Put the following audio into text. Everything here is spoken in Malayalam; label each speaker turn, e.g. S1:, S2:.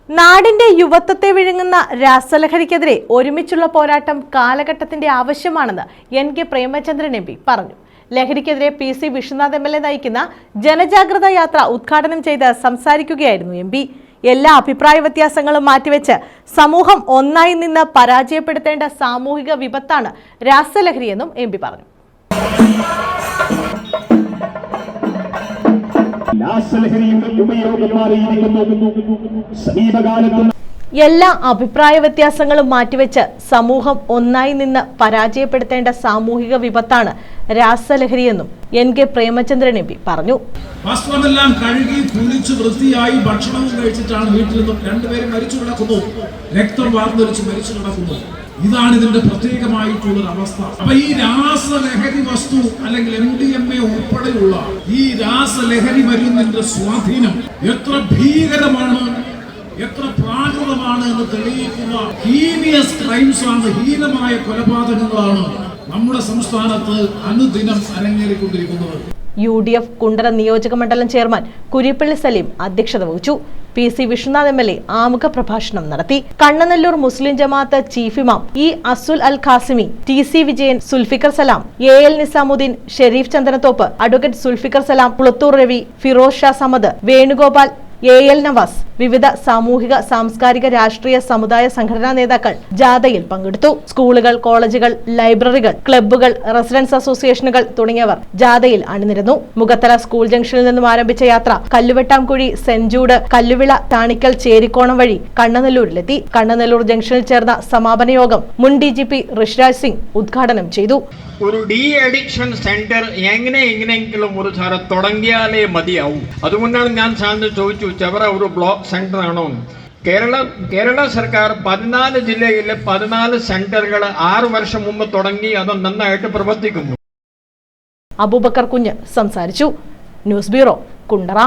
S1: നാടിന്റെ യുവത്വത്തെ വിഴുങ്ങുന്ന രാസലഹരിക്കെതിരെ ഒരുമിച്ചുള്ള പോരാട്ടം കാലഘട്ടത്തിന്റെ ആവശ്യമാണെന്ന് എൻ.കെ. പ്രേമചന്ദ്രൻ എം.പി. പറഞ്ഞു. ലഹരിക്കെതിരെ PC വിശ്വനാഥ് MLA നയിക്കുന്ന ജനജാഗ്രത യാത്ര ഉദ്ഘാടനം ചെയ്ത് സംസാരിക്കുകയായിരുന്നു എം.പി. എല്ലാ അഭിപ്രായ വ്യത്യാസങ്ങളും മാറ്റിവെച്ച് സമൂഹം ഒന്നായി നിന്ന് പരാജയപ്പെടുത്തേണ്ട സാമൂഹിക വിപത്താണ് രാസലഹരിയെന്നും എം.പി. പറഞ്ഞു. എല്ലാ അഭിപ്രായ വ്യത്യാസങ്ങളും മാറ്റിവെച്ച് സമൂഹം ഒന്നായി നിന്ന് പരാജയപ്പെടുത്തേണ്ട സാമൂഹിക വിപത്താണ് രാസലഹരിയെന്നും എൻ.കെ. പ്രേമചന്ദ്രൻ എം.പി. പറഞ്ഞു.
S2: വസ്ത്രമെല്ലാം കഴുകി കുളിച്ച് വൃത്തിയായി ഭക്ഷണവും കഴിച്ചിട്ടാണ് വീട്ടിൽ നിന്നും രണ്ടുപേരും മരിച്ചു കിടക്കുന്നു, രക്തം വാർന്നൊലിച്ച് മരിച്ചു കിടക്കുന്നു. ഇതാണ് ഇതിന്റെ പ്രത്യേകമായിട്ടുള്ളൊരു അവസ്ഥ. അപ്പൊ ഈ രാസലഹരി വസ്തു അല്ലെങ്കിൽ MDMA ഉൾപ്പെടെയുള്ള ഈ രാസലഹരി മരുന്നിന്റെ സ്വാധീനം എത്ര ഭീകരമാണ്, എത്ര പ്രാകൃതമാണ് എന്ന് തെളിയിക്കുന്ന ഹീനിയസ് ക്രൈംസ് ആണ്, ഹീനമായ കൊലപാതകങ്ങളാണ് നമ്മുടെ സംസ്ഥാനത്ത് അനുദിനം അരങ്ങേറിക്കൊണ്ടിരിക്കുന്നത്.
S1: UDF കുണ്ടറ നിയോജക മണ്ഡലം ചെയർമാൻ കുരിപ്പള്ളി സലീം അധ്യക്ഷത വഹിച്ചു. PC വിശ്വനാഥ് MLA ആമുഖ പ്രഭാഷണം നടത്തി. കണ്ണനല്ലൂർ മുസ്ലിം ജമാഅത്ത് ചീഫ് ഇമാം അസുൽ അൽ ഖാസിമി, TC വിജയൻ, സുൽഫിക്കർ സലാം, AL നിസാമുദ്ദീൻ, ഷെരീഫ് ചന്ദനത്തോപ്പ്, അഡ്വക്കേറ്റ് സുൽഫിക്കർ സലാം, പുളത്തൂർ രവി, ഫിറോസ് ഷാ സമദ്, വേണുഗോപാൽ, AL നവാസ്, വിവിധ സാമൂഹിക സാംസ്കാരിക രാഷ്ട്രീയ സമുദായ സംഘടനാ നേതാക്കൾ ജാഥയിൽ പങ്കെടുത്തു. സ്കൂളുകൾ, കോളേജുകൾ, ലൈബ്രറികൾ, ക്ലബ്ബുകൾ, റെസിഡൻസ് അസോസിയേഷനുകൾ തുടങ്ങിയവർ ജാഥയിൽ അണിനിരന്നു. മുഖത്തല സ്കൂൾ ജംഗ്ഷനിൽ നിന്നും ആരംഭിച്ച യാത്ര കല്ലുവെട്ടാംകുഴി, സെന്റ് ജൂഡ്, കല്ലുവിള, താണിക്കൽ, ചേരിക്കോണം വഴി കണ്ണനല്ലൂരിലെത്തി. കണ്ണനല്ലൂർ ജംഗ്ഷനിൽ ചേർന്ന സമാപന യോഗം മുൻ DGP ഋഷിരാജ് സിംഗ് ഉദ്ഘാടനം ചെയ്തു.
S3: ഒരു ഡി അഡിക്ഷൻ സെന്റർ എങ്ങനെയെങ്കിലും ഒരു സാറ് തുടങ്ങിയാലേ മതിയാവും. അതുകൊണ്ടാണ് ഞാൻ സാറിന് ചോദിച്ചു, ചെവറ ഒരു ബ്ലോക്ക് സെന്റർ ആണോ? കേരള സർക്കാർ 14 ജില്ലയിലെ 14 സെന്ററുകൾ 6 വർഷം മുമ്പ് തുടങ്ങി. അത് നന്നായിട്ട് പ്രവർത്തിക്കുന്നു.
S1: അബൂബക്കർ കുഞ്ഞ് സംസാരിച്ചു. News bureau, Kundara.